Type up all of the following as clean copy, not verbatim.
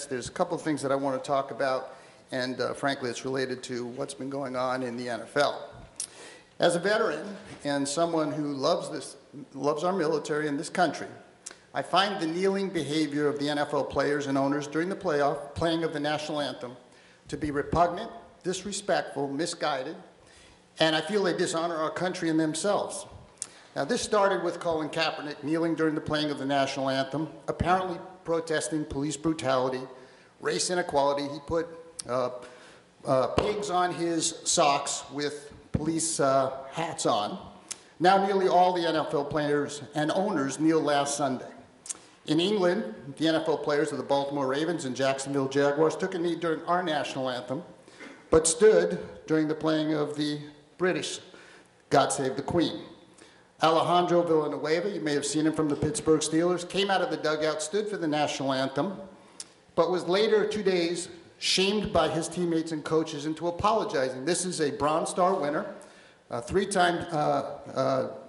There's a couple of things that I want to talk about, and frankly, it's related to what's been going on in the NFL. As a veteran and someone who loves our military and this country, I find the kneeling behavior of the NFL players and owners during the playing of the national anthem to be repugnant, disrespectful, misguided, and I feel they dishonor our country and themselves. Now, this started with Colin Kaepernick kneeling during the playing of the national anthem, apparently protesting police brutality, race inequality. He put pigs on his socks with police hats on. Now nearly all the NFL players and owners kneeled last Sunday. In England, the NFL players of the Baltimore Ravens and Jacksonville Jaguars took a knee during our national anthem, but stood during the playing of the British God Save the Queen. Alejandro Villanueva, you may have seen him from the Pittsburgh Steelers, came out of the dugout, stood for the national anthem, but was later 2 days shamed by his teammates and coaches into apologizing. This is a Bronze Star winner, a three-time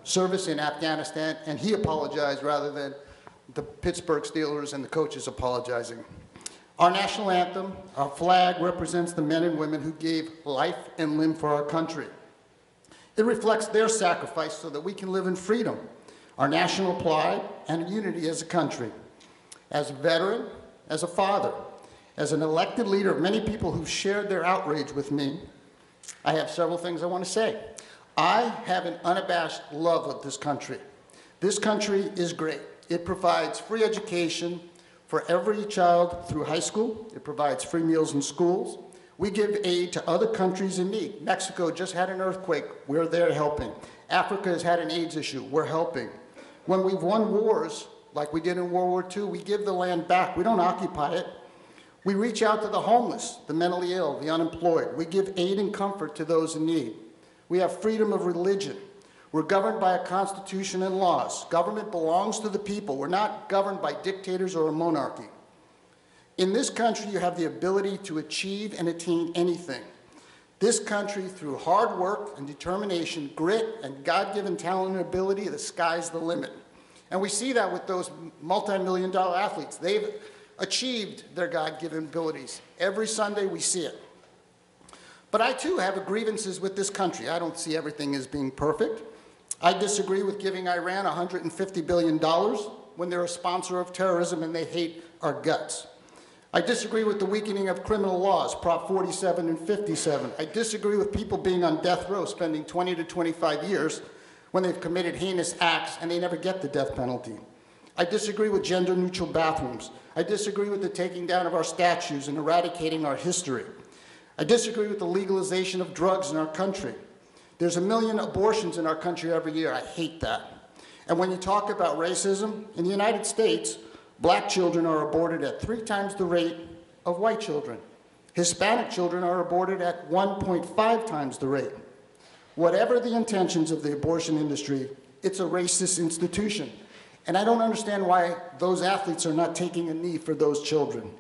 service in Afghanistan, and he apologized rather than the Pittsburgh Steelers and the coaches apologizing. Our national anthem, our flag, represents the men and women who gave life and limb for our country. It reflects their sacrifice so that we can live in freedom, our national pride, and unity as a country. As a veteran, as a father, as an elected leader of many people who've shared their outrage with me, I have several things I want to say. I have an unabashed love of this country. This country is great. It provides free education for every child through high school. It provides free meals in schools. We give aid to other countries in need. Mexico just had an earthquake. We're there helping. Africa has had an AIDS issue. We're helping. When we've won wars, like we did in World War II, we give the land back. We don't occupy it. We reach out to the homeless, the mentally ill, the unemployed. We give aid and comfort to those in need. We have freedom of religion. We're governed by a constitution and laws. Government belongs to the people. We're not governed by dictators or a monarchy. In this country, you have the ability to achieve and attain anything. This country, through hard work and determination, grit, and God-given talent and ability, the sky's the limit. And we see that with those multi-million-dollar athletes. They've achieved their God-given abilities. Every Sunday, we see it. But I, too, have grievances with this country. I don't see everything as being perfect. I disagree with giving Iran $150 billion when they're a sponsor of terrorism and they hate our guts. I disagree with the weakening of criminal laws, Prop 47 and 57. I disagree with people being on death row spending 20 to 25 years when they've committed heinous acts and they never get the death penalty. I disagree with gender-neutral bathrooms. I disagree with the taking down of our statues and eradicating our history. I disagree with the legalization of drugs in our country. There's 1 million abortions in our country every year. I hate that. And when you talk about racism, in the United States, Black children are aborted at 3 times the rate of white children. Hispanic children are aborted at 1.5 times the rate. Whatever the intentions of the abortion industry, it's a racist institution. And I don't understand why those athletes are not taking a knee for those children.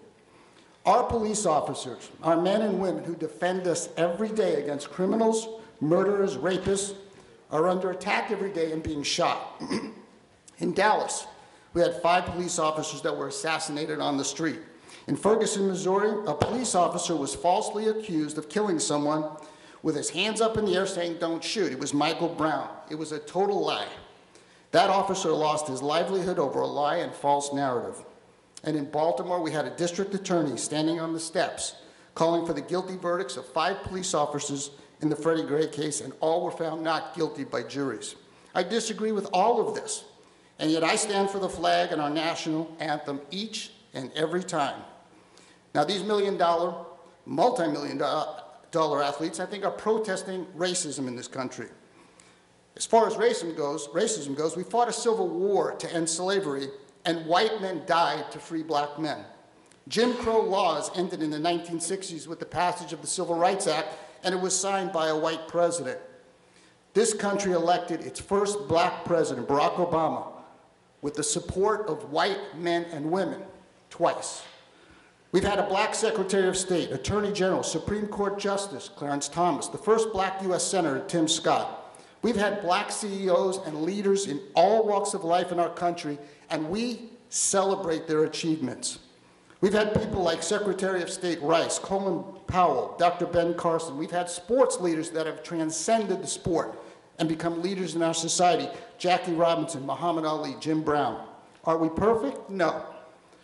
Our police officers, our men and women who defend us every day against criminals, murderers, rapists, are under attack every day and being shot. In Dallas, we had 5 police officers that were assassinated on the street. In Ferguson, Missouri, a police officer was falsely accused of killing someone with his hands up in the air saying, "Don't shoot." It was Michael Brown. It was a total lie. That officer lost his livelihood over a lie and false narrative. And in Baltimore, we had a district attorney standing on the steps calling for the guilty verdicts of 5 police officers in the Freddie Gray case, and all were found not guilty by juries. I disagree with all of this. And yet I stand for the flag and our national anthem each and every time. Now these multi-million-dollar athletes, I think, are protesting racism in this country. As far as racism goes, we fought a civil war to end slavery, and white men died to free black men. Jim Crow laws ended in the 1960s with the passage of the Civil Rights Act, and it was signed by a white president. This country elected its first black president, Barack Obama, with the support of white men and women, twice. We've had a black Secretary of State, Attorney General, Supreme Court Justice, Clarence Thomas, the first black U.S. Senator, Tim Scott. We've had black CEOs and leaders in all walks of life in our country, and we celebrate their achievements. We've had people like Secretary of State Rice, Colin Powell, Dr. Ben Carson. We've had sports leaders that have transcended the sport and become leaders in our society. Jackie Robinson, Muhammad Ali, Jim Brown. Are we perfect? No.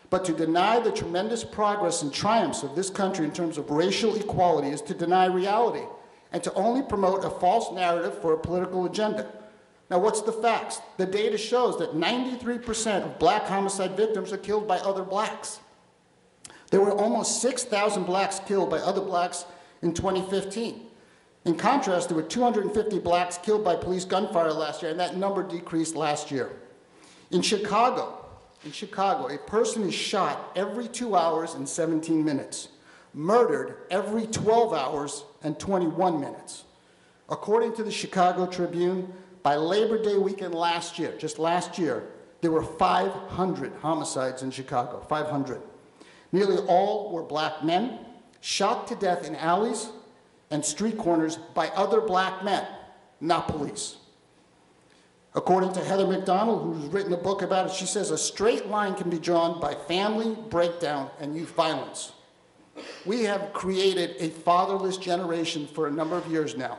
But to deny the tremendous progress and triumphs of this country in terms of racial equality is to deny reality and to only promote a false narrative for a political agenda. Now, what's the facts? The data shows that 93% of black homicide victims are killed by other blacks. There were almost 6,000 blacks killed by other blacks in 2015. In contrast, there were 250 blacks killed by police gunfire last year, and that number decreased last year. In Chicago, a person is shot every 2 hours and 17 minutes, murdered every 12 hours and 21 minutes. According to the Chicago Tribune, by Labor Day weekend last year, just last year, there were 500 homicides in Chicago, 500. Nearly all were black men, shot to death in alleys and street corners by other black men, not police. According to Heather McDonald, who's written a book about it, she says a straight line can be drawn by family breakdown and youth violence. We have created a fatherless generation for a number of years now.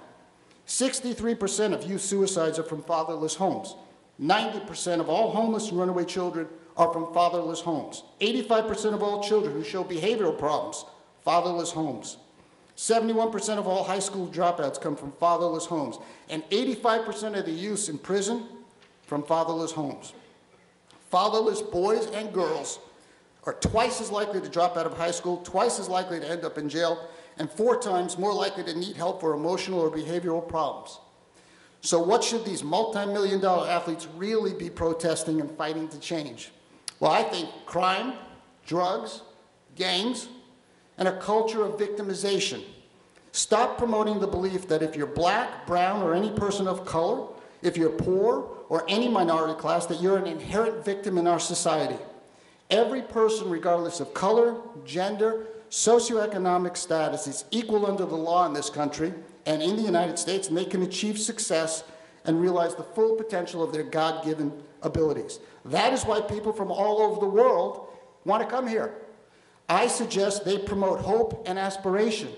63% of youth suicides are from fatherless homes. 90% of all homeless and runaway children are from fatherless homes. 85% of all children who show behavioral problems, fatherless homes. 71% of all high school dropouts come from fatherless homes. And 85% of the youths in prison from fatherless homes. Fatherless boys and girls are twice as likely to drop out of high school, twice as likely to end up in jail, and 4 times more likely to need help for emotional or behavioral problems. So what should these multi-million-dollar athletes really be protesting and fighting to change? Well, I think crime, drugs, gangs, and a culture of victimization. Stop promoting the belief that if you're black, brown, or any person of color, if you're poor or any minority class, that you're an inherent victim in our society. Every person, regardless of color, gender, socioeconomic status, is equal under the law in this country and in the United States, and they can achieve success and realize the full potential of their God-given abilities. That is why people from all over the world want to come here. I suggest they promote hope and aspiration,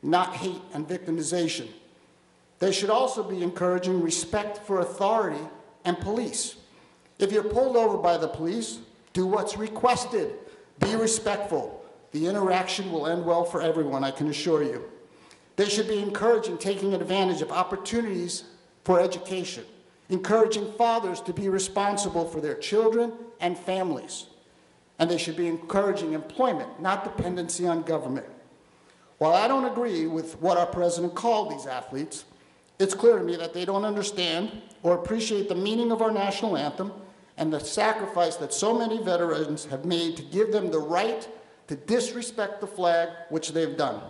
not hate and victimization. They should also be encouraging respect for authority and police. If you're pulled over by the police, do what's requested. Be respectful. The interaction will end well for everyone, I can assure you. They should be encouraging taking advantage of opportunities for education, encouraging fathers to be responsible for their children and families. And they should be encouraging employment, not dependency on government. While I don't agree with what our president called these athletes, it's clear to me that they don't understand or appreciate the meaning of our national anthem and the sacrifice that so many veterans have made to give them the right to disrespect the flag, which they've done.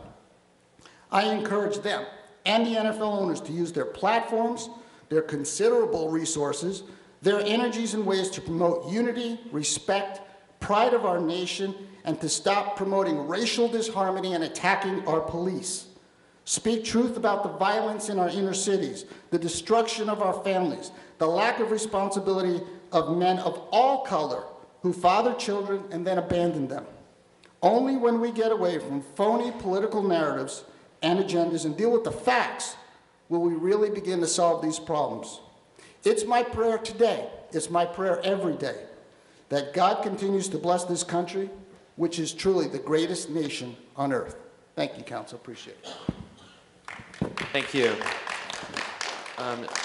I encourage them and the NFL owners to use their platforms, their considerable resources, their energies and ways to promote unity, respect, pride of our nation, and to stop promoting racial disharmony and attacking our police. Speak truth about the violence in our inner cities, the destruction of our families, the lack of responsibility of men of all color who father children and then abandon them. Only when we get away from phony political narratives and agendas and deal with the facts will we really begin to solve these problems. It's my prayer today, it's my prayer every day, that God continues to bless this country, which is truly the greatest nation on earth. Thank you, Council. Appreciate it. Thank you.